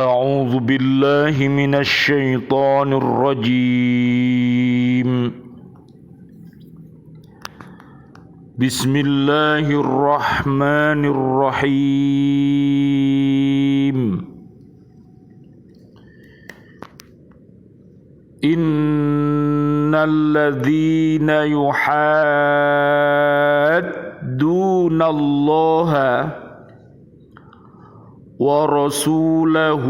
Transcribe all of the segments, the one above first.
أعوذ بالله من الشيطان الرجيم بسم الله الرحمن الرحيم إن الذين يحادون الله ورسوله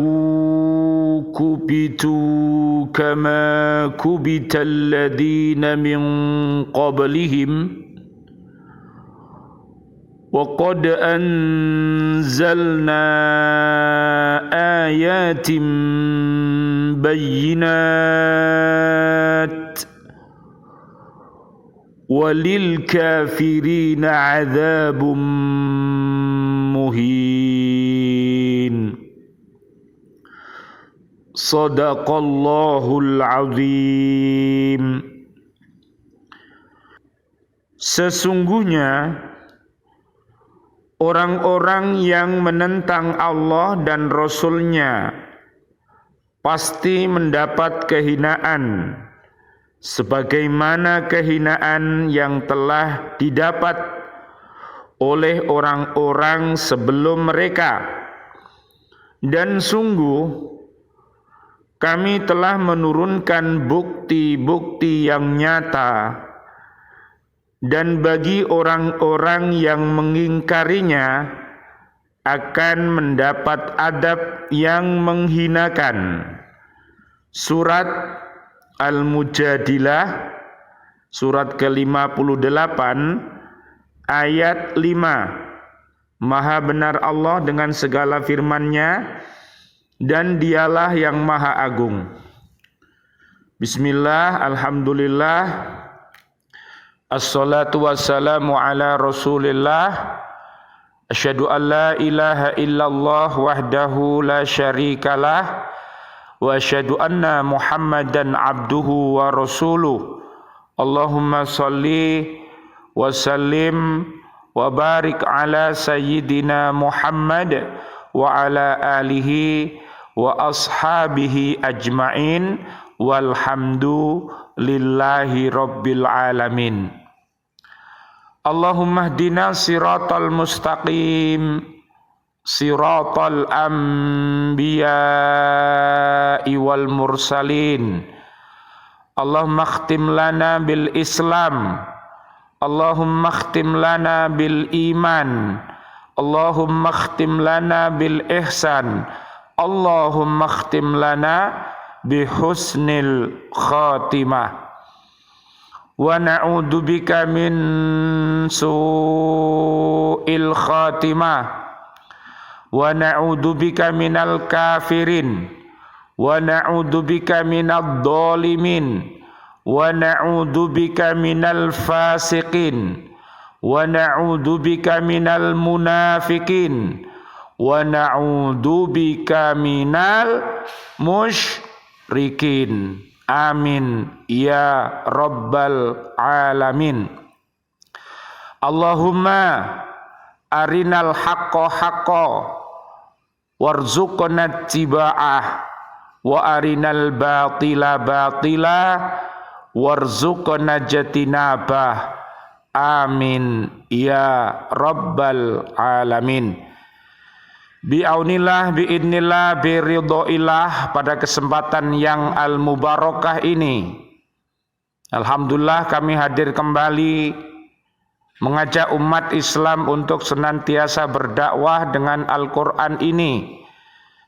كبتوا كما كبت الذين من قبلهم وقد أنزلنا آيات بينات وللكافرين عذاب مهين Sadaqallahul azim. Sesungguhnya orang-orang yang menentang Allah dan Rasul-Nya pasti mendapat kehinaan sebagaimana kehinaan yang telah didapat oleh orang-orang sebelum mereka. Dan sungguh kami telah menurunkan bukti-bukti yang nyata, dan bagi orang-orang yang mengingkarinya akan mendapat adab yang menghinakan. Surat Al-Mujadilah, surat ke-58, ayat 5. Maha benar Allah dengan segala firman-Nya, dan dialah yang maha agung. Bismillah, alhamdulillah, assalatu wassalamu ala rasulillah, asyhadu an la ilaha illallah wahdahu la syarikalah, wa asyhadu anna muhammadan abduhu wa rasuluh. Allahumma salli wa sallim wa barik ala sayyidina Muhammad wa ala alihi wa ashabihi ajma'in walhamdu lillahi rabbil alamin. Allahumma hdina siratal mustaqim siratal anbiya'i wal mursalin. Allahumma khtim lana bil islam, Allahumma khtim lana bil iman, Allahumma khtim lana bil ihsan, Allahumma khtim lana bi husnil khatimah. Wa na'udzu bika min su'il khatimah, wa na'udzu bika minal kafirin, wa na'udzu bika minadh dhalimin, wa na'udzu bika minal fasiqin, wa na'udzu bika minal munafiqin, wa na'udzu bika minal musyrikin. Amin ya rabbal alamin. Allahumma arinal haqqo haqqo warzuqna ittiba'ah, wa arinal batila batila warzuqna jatinabah. Amin ya rabbal alamin. Bi'aunillah, bi'idnillah, biridhoillah, pada kesempatan yang al-mubarakah ini, alhamdulillah kami hadir kembali mengajak umat Islam untuk senantiasa berdakwah dengan Al-Quran ini,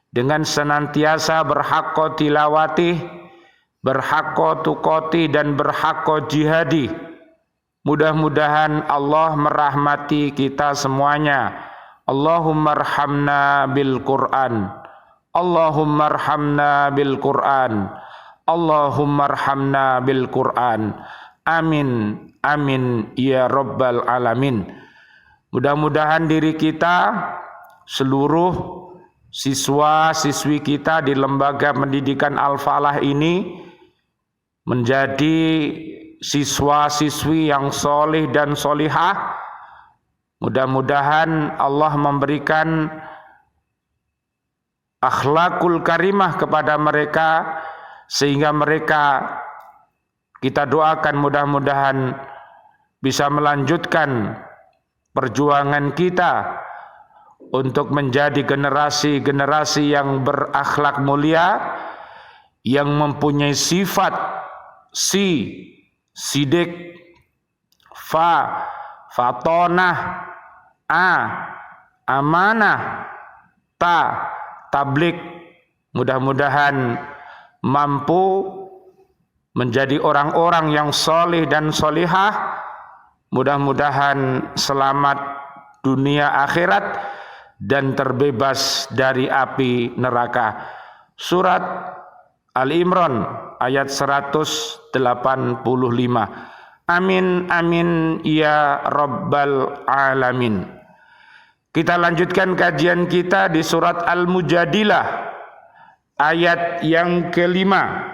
dengan senantiasa berhaqqa tilawati, berhaqqa tuqati, dan berhaqqa jihadi. Mudah-mudahan Allah merahmati kita semuanya. Allahumma arhamna bil Qur'an, Allahumma arhamna bil Qur'an, Allahumma arhamna bil Qur'an. Amin, amin ya rabbal alamin. Mudah-mudahan diri kita, seluruh siswa-siswi kita di lembaga pendidikan Al-Falah ini menjadi siswa-siswi yang solih dan solihah. Mudah-mudahan Allah memberikan akhlakul karimah kepada mereka, sehingga mereka kita doakan mudah-mudahan bisa melanjutkan perjuangan kita untuk menjadi generasi-generasi yang berakhlak mulia, yang mempunyai sifat sidik, fatonah, amanah, tablik. Mudah-mudahan mampu menjadi orang-orang yang soleh dan solihah. Mudah-mudahan selamat dunia akhirat dan terbebas dari api neraka. Surat Al-Imran ayat 185. Amin amin ya rabbal alamin. Kita lanjutkan kajian kita di surat Al-Mujadilah ayat yang kelima.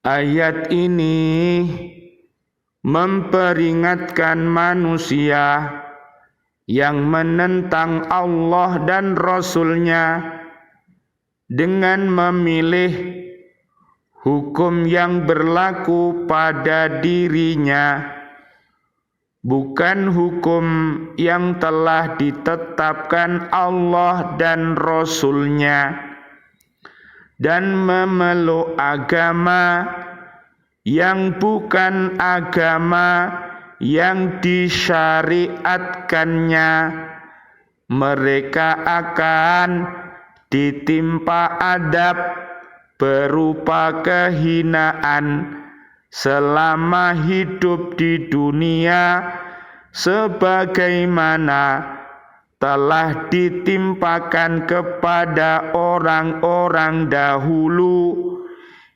Ayat ini memperingatkan manusia yang menentang Allah dan Rasul-Nya dengan memilih hukum yang berlaku pada dirinya, bukan hukum yang telah ditetapkan Allah dan Rasul-Nya, dan memeluk agama yang bukan agama yang disyariatkannya. Mereka akan ditimpa adab berupa kehinaan selama hidup di dunia, sebagaimana telah ditimpakan kepada orang-orang dahulu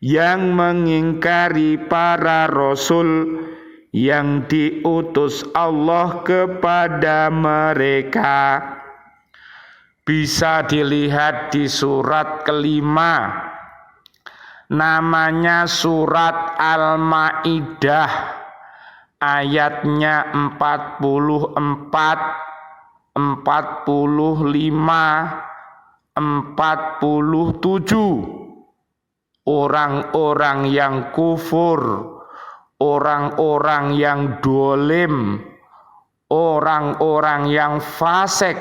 yang mengingkari para rasul yang diutus Allah kepada mereka. Bisa dilihat di surat kelima, namanya surat Al-Maidah, ayatnya 44, 45, 47. Orang-orang yang kufur, orang-orang yang dolim, orang-orang yang fasik,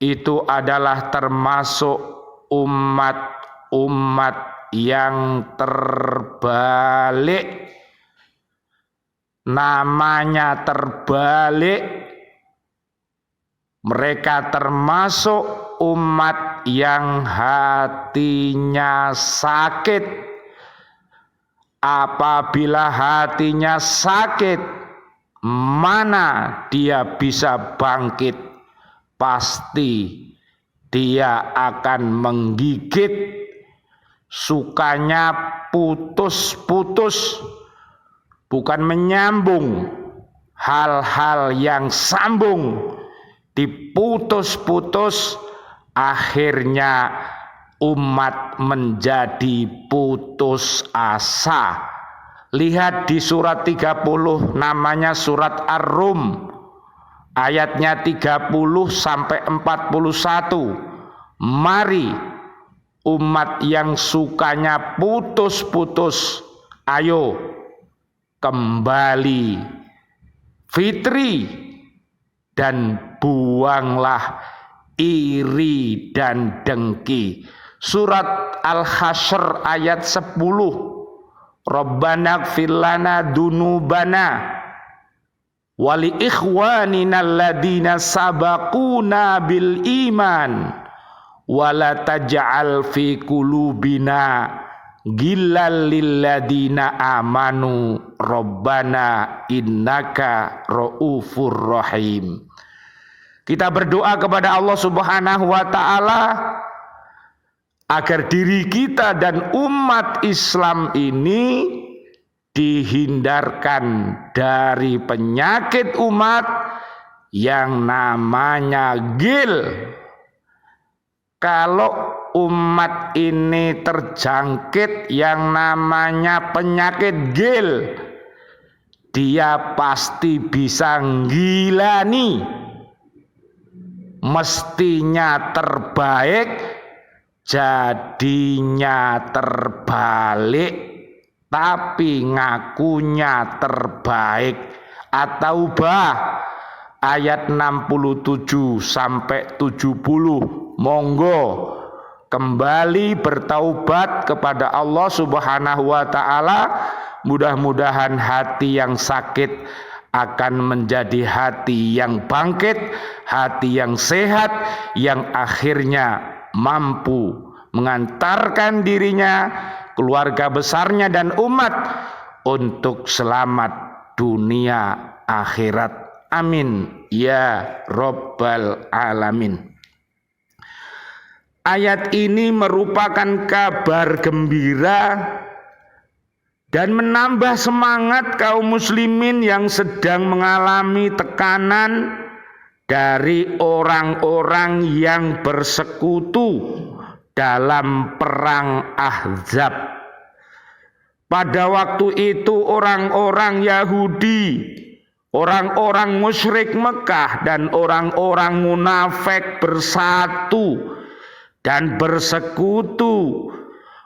itu adalah termasuk umat yang terbalik. Namanya terbalik. Mereka termasuk umat yang hatinya sakit. Apabila hatinya sakit, mana dia bisa bangkit? Pasti dia akan menggigit. Sukanya putus-putus, bukan menyambung. Hal-hal yang sambung diputus-putus, akhirnya umat menjadi putus asa. Lihat di surat 30, namanya surat Ar-Rum, ayatnya 30 sampai 41. Mari umat yang sukanya putus-putus, ayo kembali fitri dan buanglah iri dan dengki. Surat Al-Hasyr ayat 10. Rabbana ighfir lana dzunubana wa li ikhwanina alladziina sabaquna bil iman wa la taj'al fi qulubina ghillal lil ladzina amanu rabbana innaka raufur rahim. Kita berdoa kepada Allah Subhanahu wa taala agar diri kita dan umat Islam ini dihindarkan dari penyakit umat yang namanya ghil. Kalau umat ini terjangkit yang namanya penyakit ghil, dia pasti bisa ngilani mestinya terbaik, jadinya terbalik, tapi ngakunya terbaik. At-Taubah ayat 67 sampai 70. Monggo kembali bertaubat kepada Allah Subhanahu wa taala. Mudah-mudahan hati yang sakit akan menjadi hati yang bangkit, hati yang sehat, yang akhirnya mampu mengantarkan dirinya, keluarga besarnya dan umat untuk selamat dunia akhirat. Amin ya Rabbal Alamin. Ayat ini merupakan kabar gembira dan menambah semangat kaum muslimin yang sedang mengalami tekanan dari orang-orang yang bersekutu dalam perang Ahzab. Pada waktu itu orang-orang Yahudi, orang-orang musyrik Mekah dan orang-orang munafik bersatu dan bersekutu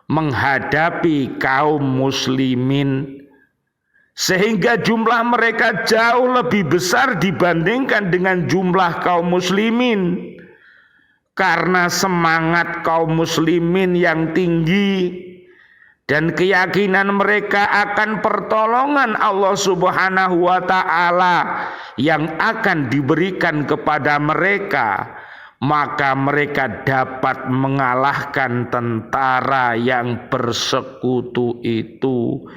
menghadapi kaum muslimin, sehingga jumlah mereka jauh lebih besar dibandingkan dengan jumlah kaum muslimin. Karena semangat kaum muslimin yang tinggi dan keyakinan mereka akan pertolongan Allah Subhanahu wa taala yang akan diberikan kepada mereka, maka mereka dapat mengalahkan tentara yang bersekutu itu.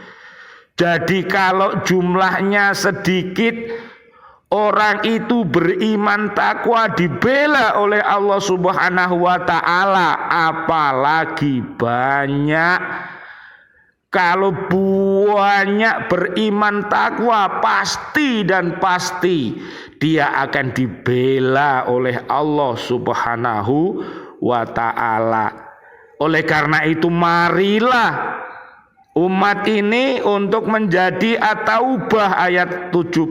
Jadi kalau jumlahnya sedikit, orang itu beriman takwa dibela oleh Allah Subhanahu wa taala, apalagi banyak. Kalau banyak beriman takwa, pasti dan pasti dia akan dibela oleh Allah Subhanahu wa ta'ala. Oleh karena itu marilah umat ini untuk menjadi At-Taubah ayat 71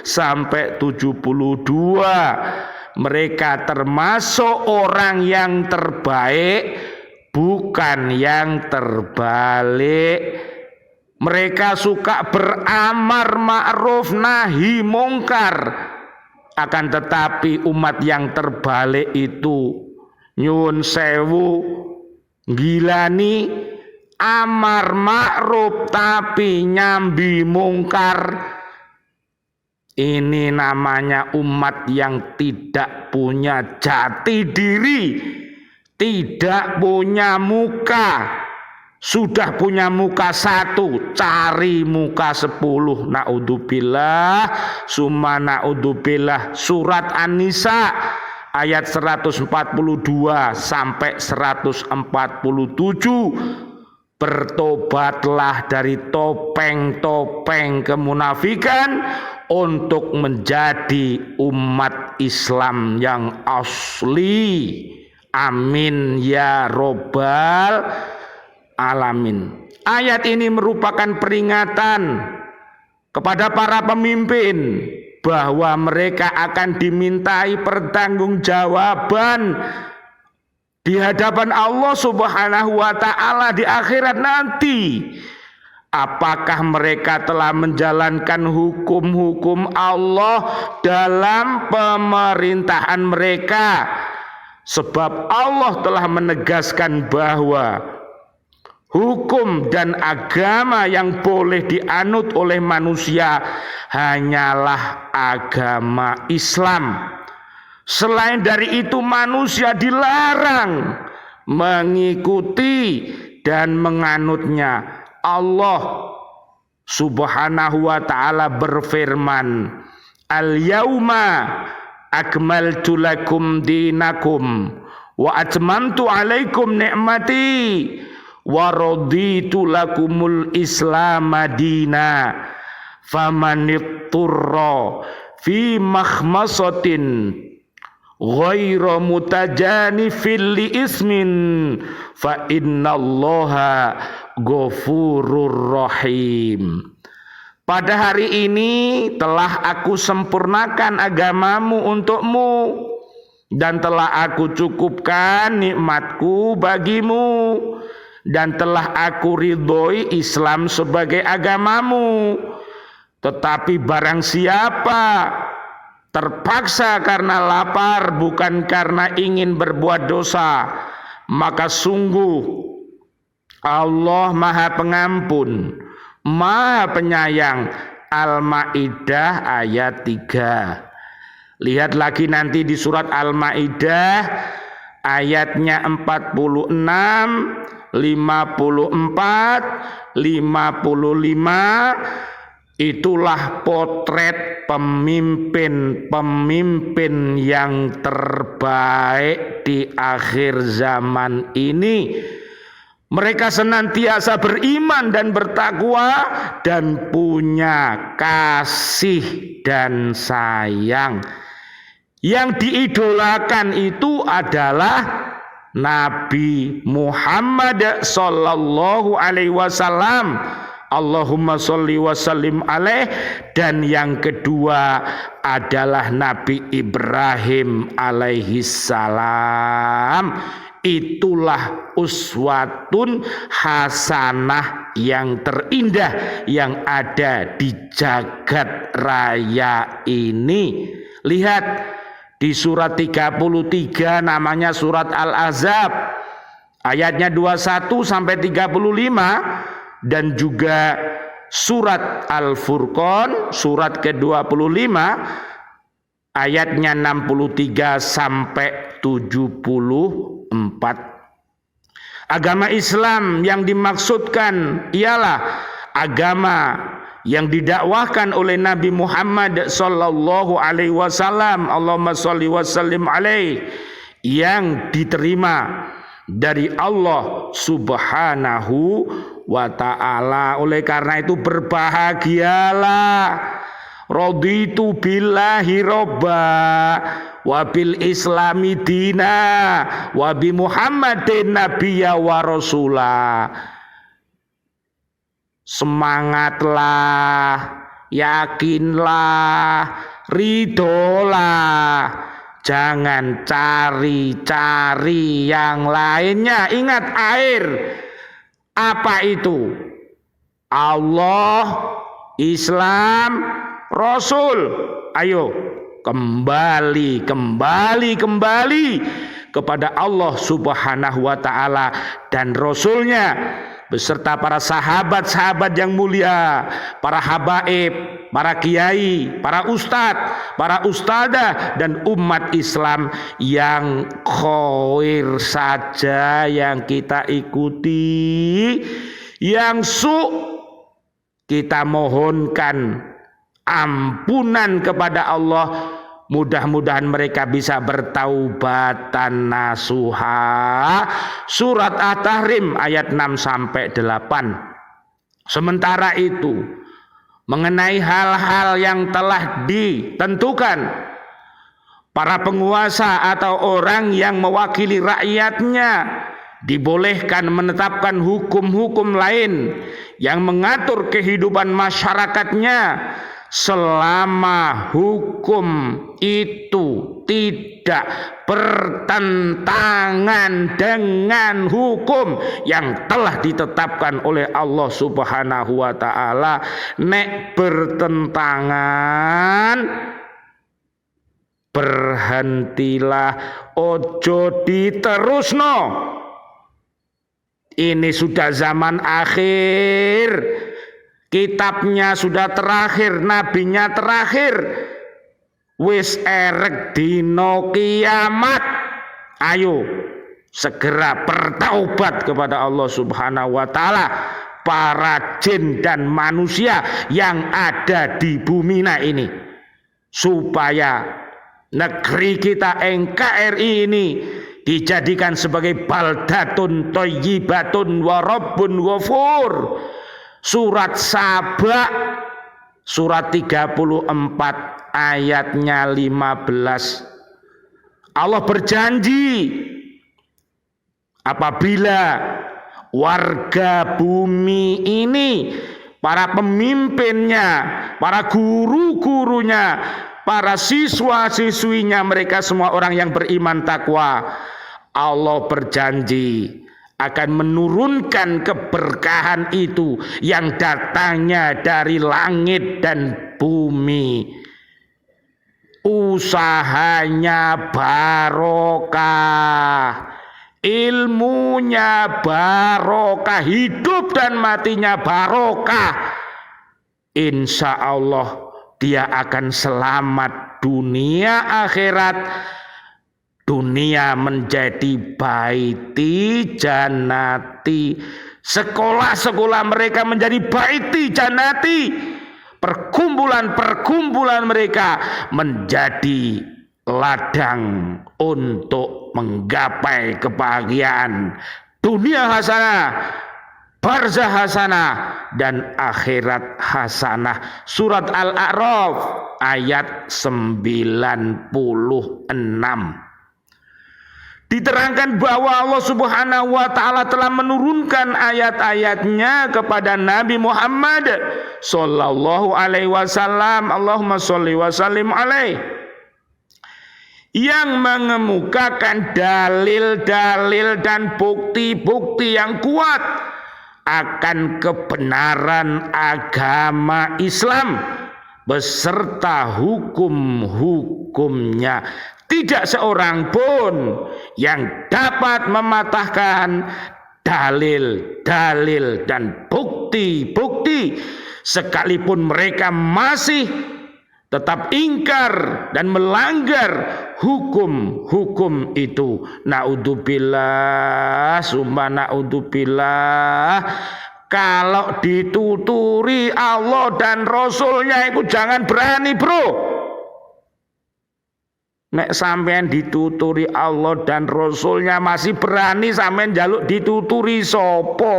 sampai 72. Mereka termasuk orang yang terbaik, bukan yang terbalik. Mereka suka beramar ma'ruf nahi mungkar. Akan tetapi umat yang terbalik itu nyun sewu gilani amar ma'ruf tapi nyambi mungkar. Ini namanya umat yang tidak punya jati diri, tidak punya muka. Sudah punya muka satu, cari muka 10. Naudzubillah, summa naudzubillah. Surat An-Nisa ayat 142 sampai 147. Bertobatlah dari topeng-topeng kemunafikan untuk menjadi umat Islam yang asli. Amin ya Rabbal Alamin. Ayat ini merupakan peringatan kepada para pemimpin bahwa mereka akan dimintai pertanggungjawaban di hadapan Allah Subhanahu wa taala di akhirat nanti. Apakah mereka telah menjalankan hukum-hukum Allah dalam pemerintahan mereka? Sebab Allah telah menegaskan bahwa hukum dan agama yang boleh dianut oleh manusia hanyalah agama Islam. Selain dari itu manusia dilarang mengikuti dan menganutnya. Allah Subhanahu wa ta'ala berfirman, Al-yawma akmaltu lakum dinakum wa atmamtu alaikum ni'mati wa raditu lakumul Islam madina famanitturra fi makhmasatin ghairu mutajanifil li ismin fa innallaha ghafurur rahim. Pada hari ini telah aku sempurnakan agamamu untukmu, dan telah aku cukupkan nikmatku bagimu, dan telah aku ridhoi Islam sebagai agamamu. Tetapi barang siapa terpaksa karena lapar, bukan karena ingin berbuat dosa, maka sungguh Allah Maha Pengampun, Maha Penyayang. Al-Maidah ayat 3. Lihat lagi nanti di surat Al-Maidah ayatnya 46, 54, 55. Itulah potret pemimpin-pemimpin yang terbaik di akhir zaman ini. Mereka senantiasa beriman dan bertakwa dan punya kasih dan sayang. Yang diidolakan itu adalah Nabi Muhammad sallallahu alaihi wasallam. Allahumma sholli wa sallim alaih. Dan yang kedua adalah Nabi Ibrahim alaihi salam. Itulah uswatun hasanah yang terindah yang ada di jagat raya ini. Lihat di surat 33, namanya surat Al-Ahzab, ayatnya 21 sampai 35, dan juga surat Al-Furqan surat ke-25 ayatnya 63 sampai 74. Agama Islam yang dimaksudkan ialah agama yang didakwahkan oleh Nabi Muhammad sallallahu alaihi wasallam, Allahumma sholli wa sallim alaihi, yang diterima dari Allah Subhanahu wa ta'ala. Oleh karena itu berbahagialah. Raditu billahi robba wa bil islami dina wa bi Muhammadin nabiyya wa rasula. Semangatlah, yakinlah, ridolah, jangan cari-cari yang lainnya. Ingat air, apa itu? Allah, Islam, Rasul. Ayo kembali kepada Allah Subhanahu wa ta'ala dan Rasulnya, beserta para sahabat-sahabat yang mulia, para habaib, para kiai, para ustadz, para ustadzah, dan umat Islam yang khair saja yang kita ikuti. Yang kita mohonkan ampunan kepada Allah. Mudah-mudahan mereka bisa bertaubatan nasuha. Surat At-Tahrim ayat 6 sampai 8. Sementara itu, mengenai hal-hal yang telah ditentukan, para penguasa atau orang yang mewakili rakyatnya dibolehkan menetapkan hukum-hukum lain yang mengatur kehidupan masyarakatnya, selama hukum itu tidak bertentangan dengan hukum yang telah ditetapkan oleh Allah Subhanahu wa ta'ala. Nek bertentangan, berhentilah, ojo diterusno. Ini sudah zaman akhir. Kitabnya sudah terakhir, nabinya terakhir. Wis erek dino kiamat. Ayo segera bertaubat kepada Allah Subhanahu wa ta'ala, para jin dan manusia yang ada di bumi ini, supaya negeri kita NKRI ini dijadikan sebagai baldatun thayyibatun wa rabbun ghafur. Surat Saba surat 34 ayatnya 15. Allah berjanji apabila warga bumi ini, para pemimpinnya, para guru-gurunya para siswa-siswinya, mereka semua orang yang beriman takwa. Allah berjanji akan menurunkan keberkahan itu yang datangnya dari langit dan bumi. Usahanya barokah, ilmunya barokah, hidup dan matinya barokah. Insya Allah dia akan selamat dunia akhirat. Dunia menjadi baiti jannati, sekolah-sekolah mereka menjadi baiti jannati, perkumpulan-perkumpulan mereka menjadi ladang untuk menggapai kebahagiaan dunia hasanah, barzah hasanah, dan akhirat hasanah. Surat Al-A'raf ayat 96. Diterangkan bahwa Allah Subhanahu wa taala telah menurunkan ayat-ayatnya kepada Nabi Muhammad sallallahu alaihi wasallam, Allahumma sholli wa sallim alaihi, yang mengemukakan dalil-dalil dan bukti-bukti yang kuat akan kebenaran agama Islam beserta hukum-hukumnya. Tidak seorang pun yang dapat mematahkan dalil-dalil dan bukti-bukti, sekalipun mereka masih tetap ingkar dan melanggar hukum-hukum itu. Naudzubillah, summa naudzubillah. Kalau dituturi Allah dan Rasulnya itu jangan berani, bro. Nek sampean dituturi Allah dan Rasulnya masih berani sampean njaluk dituturi sopo?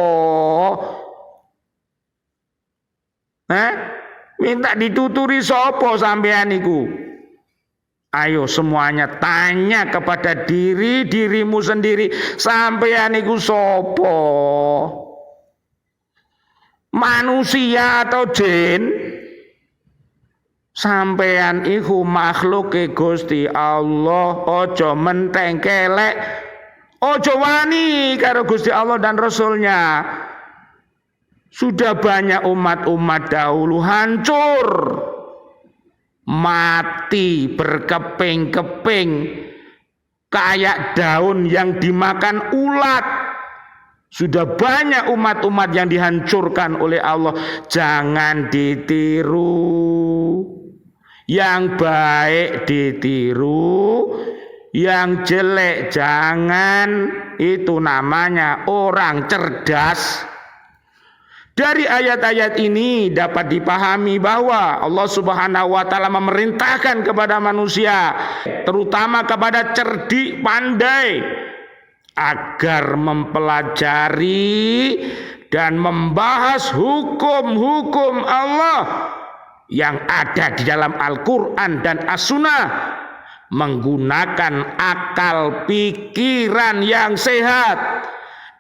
Minta dituturi sopo sampean iku? Ayo semuanya tanya kepada dirimu sendiri, sampean iku sopo? Manusia atau jin? Sampean iku makhluk Gusti Allah, ojo menteng kelek, ojo wani karo Gusti Allah dan Rasulnya. Sudah banyak umat-umat dahulu hancur, mati berkeping-keping kayak daun yang dimakan ulat. Sudah banyak umat-umat yang dihancurkan oleh Allah. Jangan ditiru. Yang baik ditiru, yang jelek jangan. Itu namanya orang cerdas. Dari ayat-ayat ini dapat dipahami bahwa Allah Subhanahu wa taala memerintahkan kepada manusia, terutama kepada cerdik pandai, agar mempelajari dan membahas hukum-hukum Allah yang ada di dalam Al-Quran dan As-Sunnah, menggunakan akal pikiran yang sehat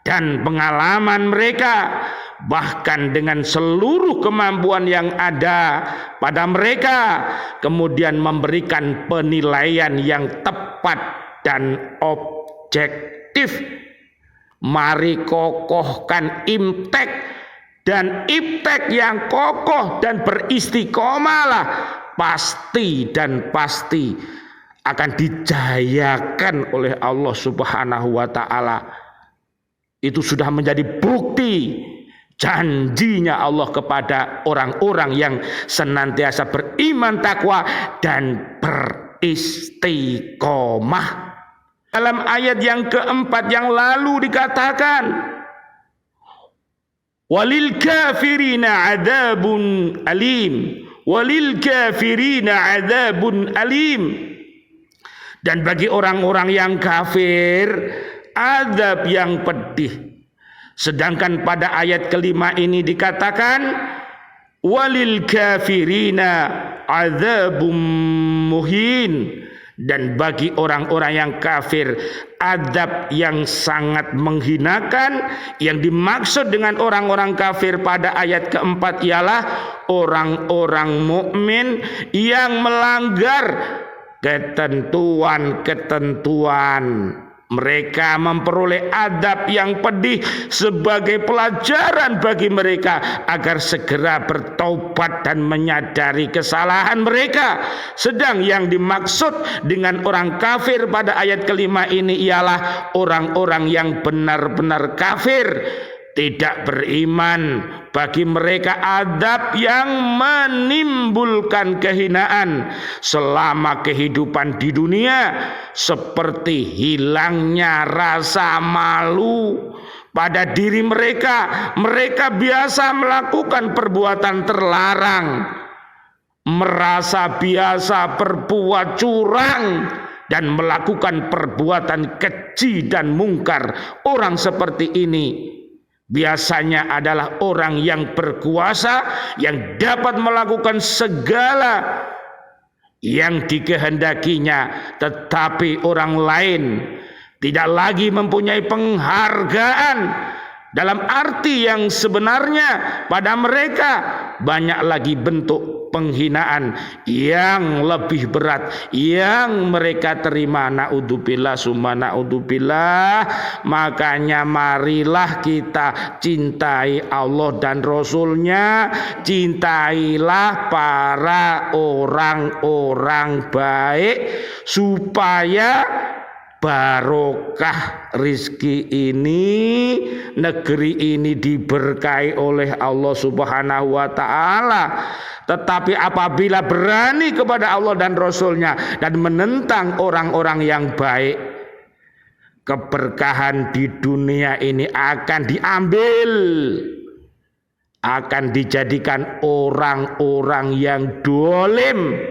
dan pengalaman mereka, bahkan dengan seluruh kemampuan yang ada pada mereka, kemudian memberikan penilaian yang tepat dan objektif. Mari kokohkan imtek, dan iptek yang kokoh dan beristiqomalah, pasti dan pasti akan dijayakan oleh Allah Subhanahu wa taala. Itu sudah menjadi bukti janjinya Allah kepada orang-orang yang senantiasa beriman takwa dan beristiqomah. Dalam ayat yang keempat yang lalu dikatakan, walil kafirina adzabun alim, walil kafirina adzabun alim. Dan bagi orang-orang yang kafir, azab yang pedih. Sedangkan pada ayat kelima ini dikatakan, walil kafirina adzabun muhin. Dan bagi orang-orang yang kafir, adab yang sangat menghinakan. Yang dimaksud dengan orang-orang kafir pada ayat keempat ialah orang-orang mukmin yang melanggar ketentuan-ketentuan. Mereka memperoleh adab yang pedih sebagai pelajaran bagi mereka agar segera bertaubat dan menyadari kesalahan mereka. Sedang yang dimaksud dengan orang kafir pada ayat kelima ini ialah orang-orang yang benar-benar kafir, tidak beriman. Bagi mereka adab yang menimbulkan kehinaan selama kehidupan di dunia, seperti hilangnya rasa malu pada diri mereka. Mereka biasa melakukan perbuatan terlarang, merasa biasa berbuat curang dan melakukan perbuatan keji dan mungkar. Orang seperti ini biasanya adalah orang yang berkuasa, yang dapat melakukan segala yang dikehendakinya, tetapi orang lain tidak lagi mempunyai penghargaan dalam arti yang sebenarnya. Pada mereka banyak lagi bentuk penghinaan yang lebih berat yang mereka terima. Naudzubillah summa naudzubillah. Makanya marilah kita cintai Allah dan Rasulnya, cintailah para orang-orang baik, supaya barokah rizki ini, negeri ini diberkahi oleh Allah Subhanahu wa ta'ala. Tetapi apabila berani kepada Allah dan Rasulnya dan menentang orang-orang yang baik, keberkahan di dunia ini akan diambil, akan dijadikan orang-orang yang dolim,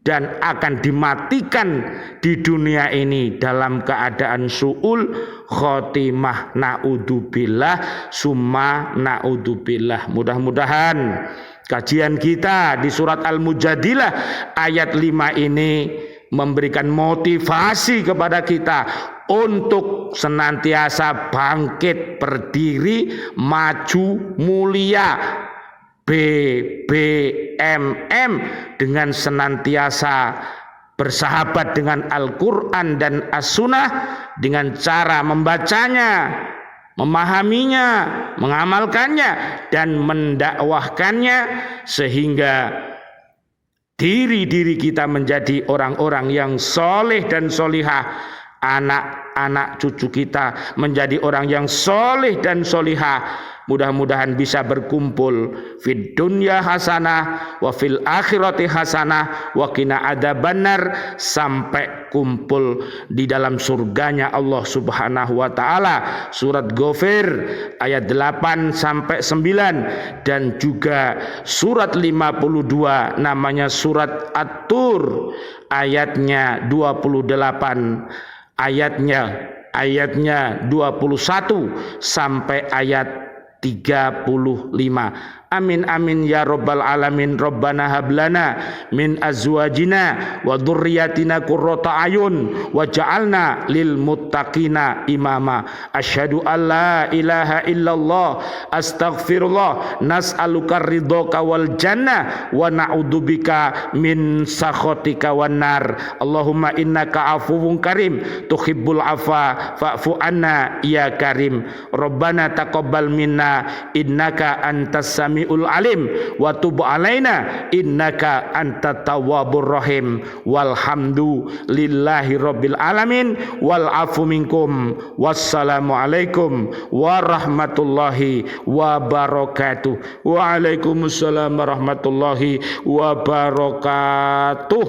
dan akan dimatikan di dunia ini dalam keadaan su'ul khotimah. Naudzubillah summa naudzubillah. Mudah-mudahan kajian kita di surat Al-Mujadilah ayat 5 ini memberikan motivasi kepada kita untuk senantiasa bangkit, berdiri, maju, mulia, BBMM, dengan senantiasa bersahabat dengan Al-Quran dan As-Sunnah dengan cara membacanya, memahaminya, mengamalkannya, dan mendakwahkannya, sehingga diri-diri kita menjadi orang-orang yang soleh dan solihah, anak-anak cucu kita menjadi orang yang soleh dan solihah. Mudah-mudahan bisa berkumpul fid dunya hasanah wa fil akhirati hasanah wa qina adzabannar, sampai kumpul di dalam surganya Allah Subhanahu wa taala. Surat Ghafir ayat 8 sampai 9, dan juga surat 52 namanya surat At-Tur ayatnya 28, ayatnya 21 sampai ayat 35. Amin amin ya rabbal alamin. Rabbana hablana min azwajina wa dzurriyyatina qurrata ayun waj'alna lil muttaqina imama. Asyhadu an la ilaha illallah astaghfirullah nas'aluka ridhaka wal jannah wa na'udzubika min sakhatika wan nar. Allahumma innaka afuwun karim tuhibbul afwa fa'fu anna ya karim. Rabbana taqabbal minna innaka antas samiul alim wa tub alaina innaka antat tawwabur rahim. Walhamdulillahi rabbil alamin wal afu minkum. Wassalamu alaikum warahmatullahi wabarakatuh. Waalaikumsalam warahmatullahi wabarakatuh.